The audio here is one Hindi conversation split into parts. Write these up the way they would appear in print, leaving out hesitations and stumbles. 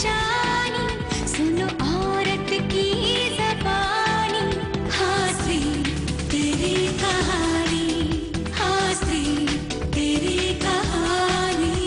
जानी, सुनो औरत की ज़बानी, हाज़ी तेरी कहानी, हाज़ी तेरी कहानी।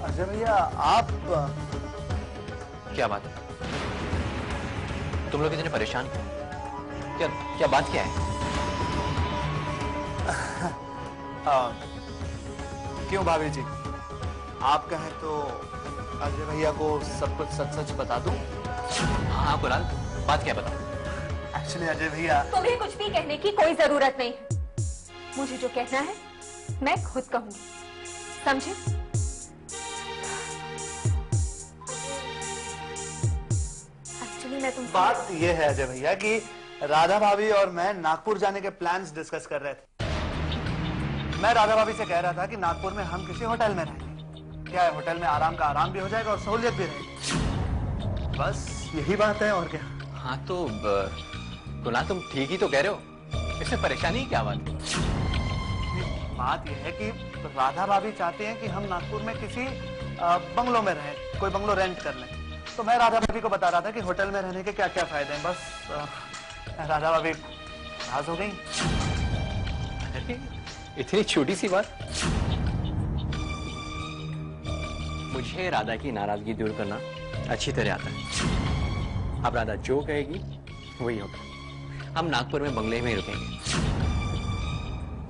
अजय भैया आप क्या बात है? तुम लोग इतने परेशान क्या? क्या बात क्या है? क्यों भाभी जी, आप कहें तो अजय भैया को सब कुछ सच सच बता दूं? हाँ कुणाल, बात क्या बता? एक्चुअली अजय भैया, तुम्हें कुछ भी कहने की कोई जरूरत नहीं है। मुझे जो कहना है मैं खुद कहूंगी, समझे? एक्चुअली मैं तुम बात ये है अजय भैया कि राधा भाभी और मैं नागपुर जाने के प्लान्स डिस्कस कर रहे थे। मैं राधा भाभी से कह रहा था कि नागपुर में हम किसी होटल में रहेंगे। क्या है, होटल में आराम का आराम भी हो जाएगा और सहूलियत भी रहेगी। बस यही बात है, और क्या। हाँ तो कुणाल तुम ठीक ही तो कह रहे हो, इसमें परेशानी क्या बात? बात यह है कि राधा भाभी चाहते हैं कि हम नागपुर में किसी बंगलो में रहें, कोई बंगलो रेंट कर लें। तो मैं राधा भाभी को बता रहा था कि होटल में रहने के क्या क्या फायदे हैं। बस राधा भाभी नाराज हो गई। इतनी छोटी सी बात? मुझे राधा की नाराजगी दूर करना अच्छी तरह आता है। अब राधा जो कहेगी वही होगा। हम नागपुर में बंगले में ही रुकेंगे,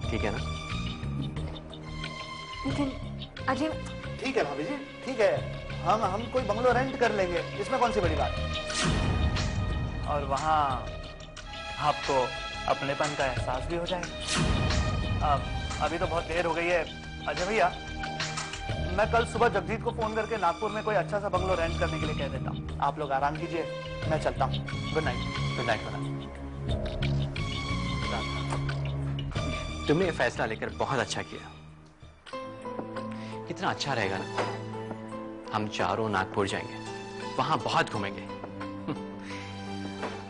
ठीक है ना? लेकिन अजय, ठीक है भाभी जी, ठीक है, हम कोई बंगलो रेंट कर लेंगे, इसमें कौन सी बड़ी बात है। और वहां आपको अपनेपन का एहसास भी हो जाएगा। अभी तो बहुत देर हो गई है अजय भैया, मैं कल सुबह जगजीत को फोन करके नागपुर में कोई अच्छा सा बंगलो रेंट करने के लिए कह देता हूँ। आप लोग आराम कीजिए, मैं चलता हूँ। Good night. Good night. तुमने ये फैसला लेकर बहुत अच्छा किया। कितना अच्छा रहेगा ना, हम चारों नागपुर जाएंगे, वहां बहुत घूमेंगे।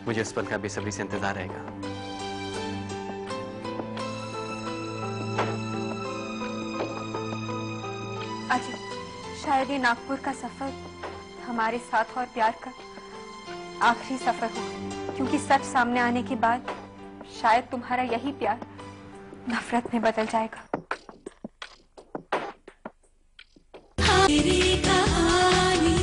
मुझे उस पल का बेसब्री से इंतजार रहेगा। अजय, शायद ये नागपुर का सफर हमारे साथ और प्यार का आखिरी सफर हो, क्योंकि सच सामने आने के बाद शायद तुम्हारा यही प्यार नफरत में बदल जाएगा। तेरी कहानी।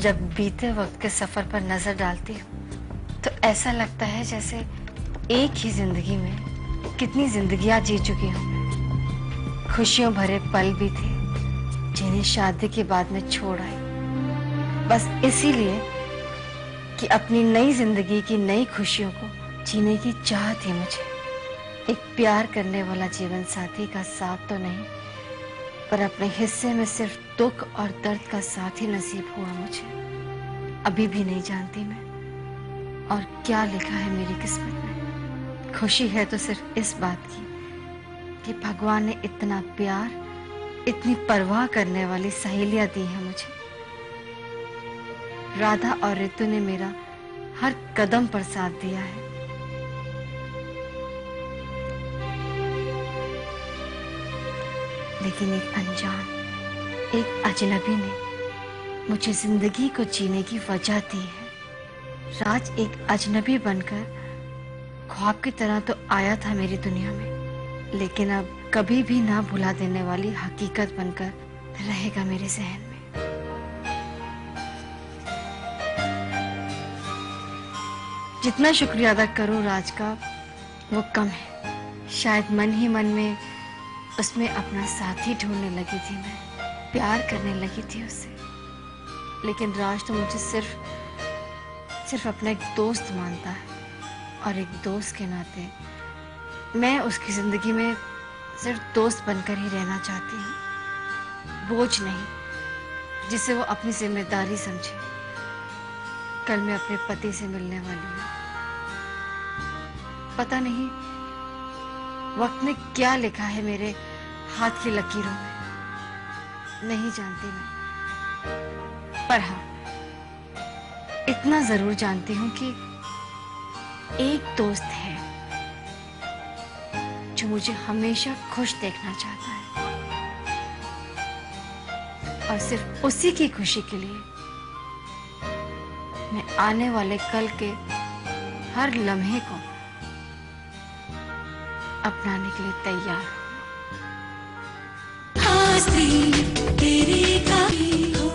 जब बीते वक्त के सफर पर नजर डालती हूँ तो ऐसा लगता है जैसे एक ही जिंदगी में कितनी जिंदगियां जी चुकी हूँ। खुशियों भरे पल भी थे जिन्हें शादी के बाद में छोड़ आई, बस इसीलिए कि अपनी नई जिंदगी की नई खुशियों को जीने की चाह थी मुझे। एक प्यार करने वाला जीवन साथी का साथ तो नहीं, पर अपने हिस्से में सिर्फ दुख और दर्द का साथ ही नसीब हुआ मुझे। अभी भी नहीं जानती मैं और क्या लिखा है मेरी किस्मत में। खुशी है तो सिर्फ इस बात की कि भगवान ने इतना प्यार, इतनी परवाह करने वाली सहेलियां दी हैं मुझे। राधा और ऋतु ने मेरा हर कदम पर साथ दिया है। लेकिन एक अनजान, एक अजनबी ने मुझे जिंदगी को जीने की वजह दी है। राज एक अजनबी बनकर ख्वाब की तरह तो आया था मेरी दुनिया में, लेकिन अब कभी भी ना भुला देने वाली हकीकत बनकर रहेगा मेरे जहन में। जितना शुक्रिया अदा करूं राज का वो कम है। शायद मन ही मन में उसमें अपना साथी ढूंढने लगी थी, मैं प्यार करने लगी थी उससे। लेकिन राज तो मुझे सिर्फ अपना एक दोस्त मानता है, और एक दोस्त के नाते मैं उसकी जिंदगी में सिर्फ दोस्त बनकर ही रहना चाहती हूँ, बोझ नहीं जिसे वो अपनी जिम्मेदारी समझे। कल मैं अपने पति से मिलने वाली हूँ। पता नहीं वक्त ने क्या लिखा है मेरे हाथ की लकीरों में, नहीं जानती मैं। पर हाँ, इतना जरूर जानती हूं कि एक दोस्त है जो मुझे हमेशा खुश देखना चाहता है, और सिर्फ उसी की खुशी के लिए मैं आने वाले कल के हर लम्हे को अपनाने के लिए तैयार हूं। हास्री तेरी कहानी हो।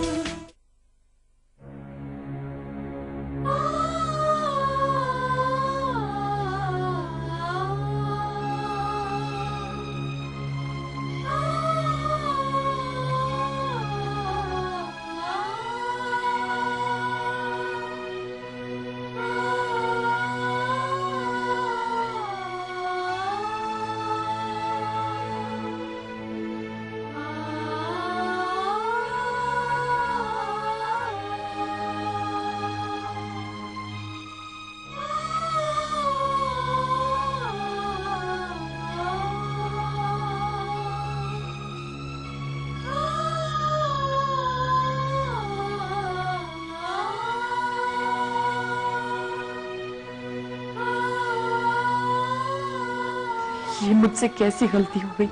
ये मुझसे कैसी गलती हो गई।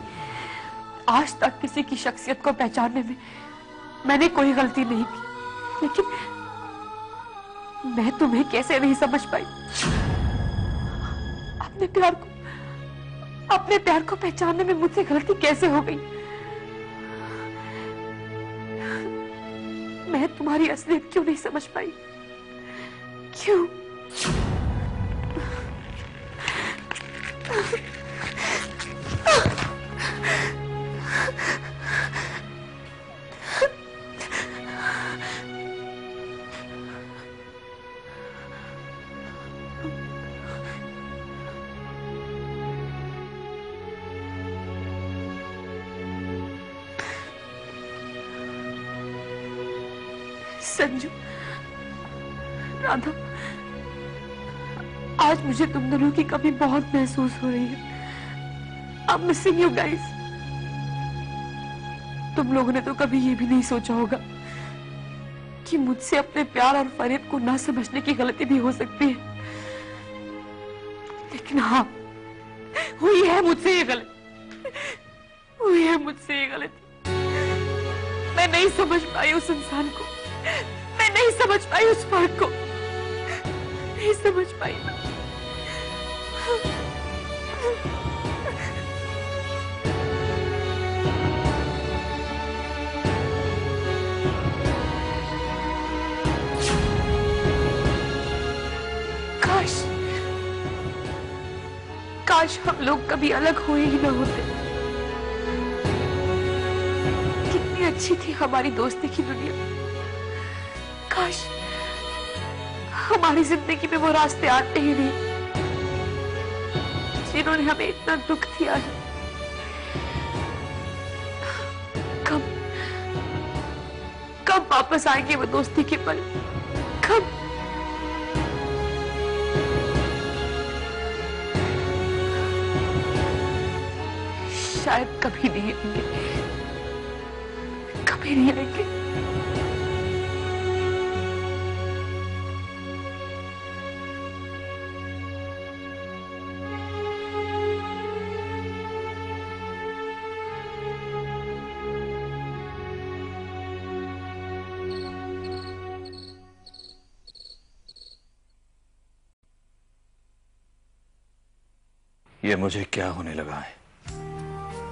आज तक किसी की शख्सियत को पहचानने में मैंने कोई गलती नहीं की, लेकिन मैं तुम्हें कैसे नहीं समझ पाई। अपने प्यार को पहचानने में मुझसे गलती कैसे हो गई। मैं तुम्हारी असलियत क्यों नहीं समझ पाई, क्यों? संजू, राधा, आज मुझे तुम दोनों की कमी बहुत महसूस हो रही है। I'm missing you guys। तुम लोगों ने तो कभी ये भी नहीं सोचा होगा कि मुझसे अपने प्यार और फरीद को ना समझने की गलती भी हो सकती है, लेकिन हाँ, हुई है मुझसे ये गलती, हुई है मुझसे ये गलती। मैं नहीं समझ पाई उस इंसान को, मैं नहीं समझ पाई उस फर्क को, नहीं समझ पाई। काश हम लोग कभी अलग हुए ही न होते। कितनी अच्छी थी हमारी दोस्ती की दुनिया। काश हमारी जिंदगी में वो रास्ते आते ही नहीं जिन्होंने हमें इतना दुख दिया है। कब वापस आएंगे वो दोस्ती के पल? कब? शायद कभी नहीं आएंगे, कभी नहीं आएंगे। ये मुझे क्या होने लगा है?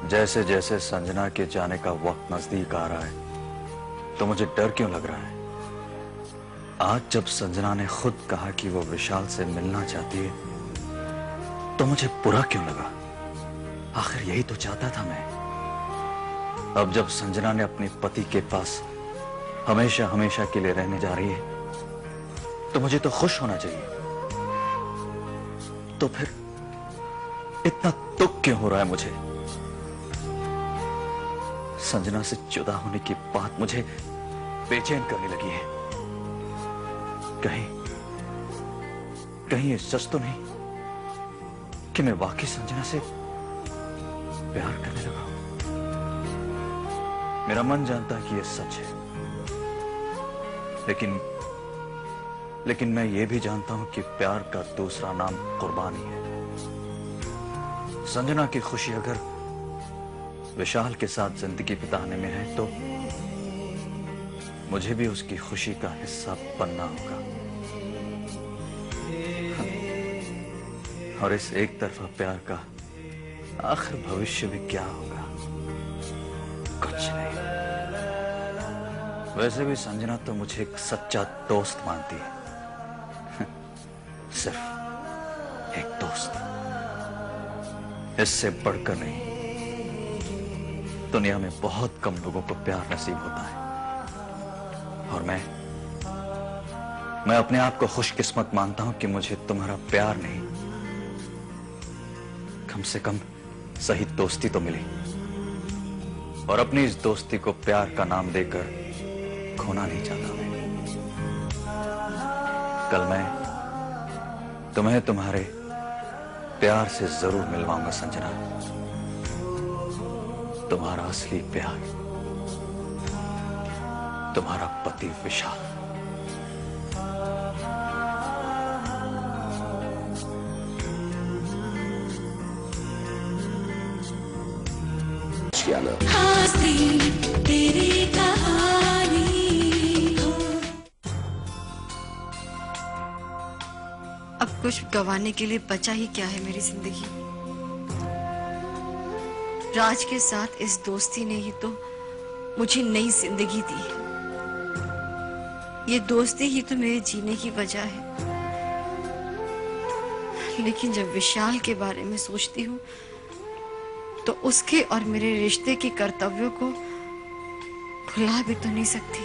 जैसे जैसे संजना के जाने का वक्त नजदीक आ रहा है तो मुझे डर क्यों लग रहा है? आज जब संजना ने खुद कहा कि वो विशाल से मिलना चाहती है तो मुझे बुरा क्यों लगा? आखिर यही तो चाहता था मैं। अब जब संजना ने अपने पति के पास हमेशा हमेशा के लिए रहने जा रही है तो मुझे तो खुश होना चाहिए। तो फिर इतना दुख क्यों हो रहा है मुझे? संजना से जुदा होने की बात मुझे बेचैन करने लगी है। कहीं ये सच तो नहीं कि मैं वाकई संजना से प्यार करने लगा हूं? मेरा मन जानता है कि यह सच है, लेकिन मैं ये भी जानता हूं कि प्यार का दूसरा नाम कुर्बानी है। संजना की खुशी अगर विशाल के साथ जिंदगी बिताने में है तो मुझे भी उसकी खुशी का हिस्सा बनना होगा। और इस एक तरफा प्यार का आखिर भविष्य भी क्या होगा? कुछ नहीं। वैसे भी संजना तो मुझे एक सच्चा दोस्त मानती है। सिर्फ एक दोस्त, इससे बढ़कर नहीं। दुनिया में बहुत कम लोगों को प्यार नसीब होता है और मैं अपने आप को खुशकिस्मत मानता हूं कि मुझे तुम्हारा प्यार नहीं, कम से कम सही दोस्ती तो मिली। और अपनी इस दोस्ती को प्यार का नाम देकर खोना नहीं चाहता मैं। कल मैं तुम्हें तुम्हारे प्यार से जरूर मिलवाऊंगा संजना। तुम्हारा असली प्यार, तुम्हारा पति विशाल। हंसी तेरी कहानी हो। अब कुछ गंवाने के लिए बचा ही क्या है मेरी जिंदगी? राज के साथ इस दोस्ती ने ही तो मुझे नई जिंदगी दी है। ये दोस्ती ही तो मेरे जीने की वजह है। लेकिन जब विशाल के बारे में सोचती हूँ तो उसके और मेरे रिश्ते के कर्तव्यों को भुला भी तो नहीं सकती।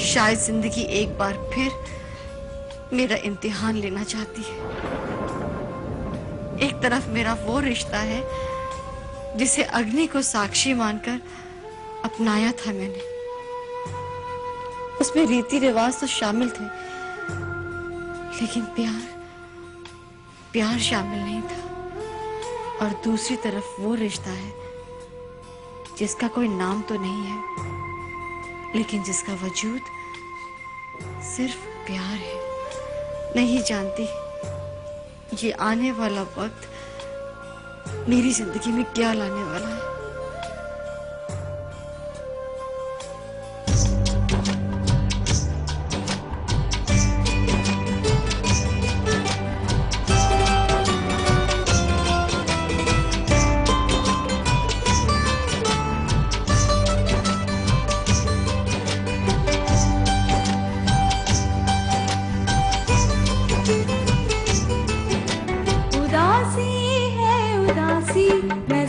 शायद जिंदगी एक बार फिर मेरा इम्तिहान लेना चाहती है। एक तरफ मेरा वो रिश्ता है जिसे अग्नि को साक्षी मानकर अपनाया था मैंने। उसमें रीति रिवाज तो शामिल थे, लेकिन प्यार शामिल नहीं था। और दूसरी तरफ वो रिश्ता है जिसका कोई नाम तो नहीं है, लेकिन जिसका वजूद सिर्फ प्यार है। नहीं जानती ये आने वाला वक्त मेरी जिंदगी में क्या लाने वाला है। मैं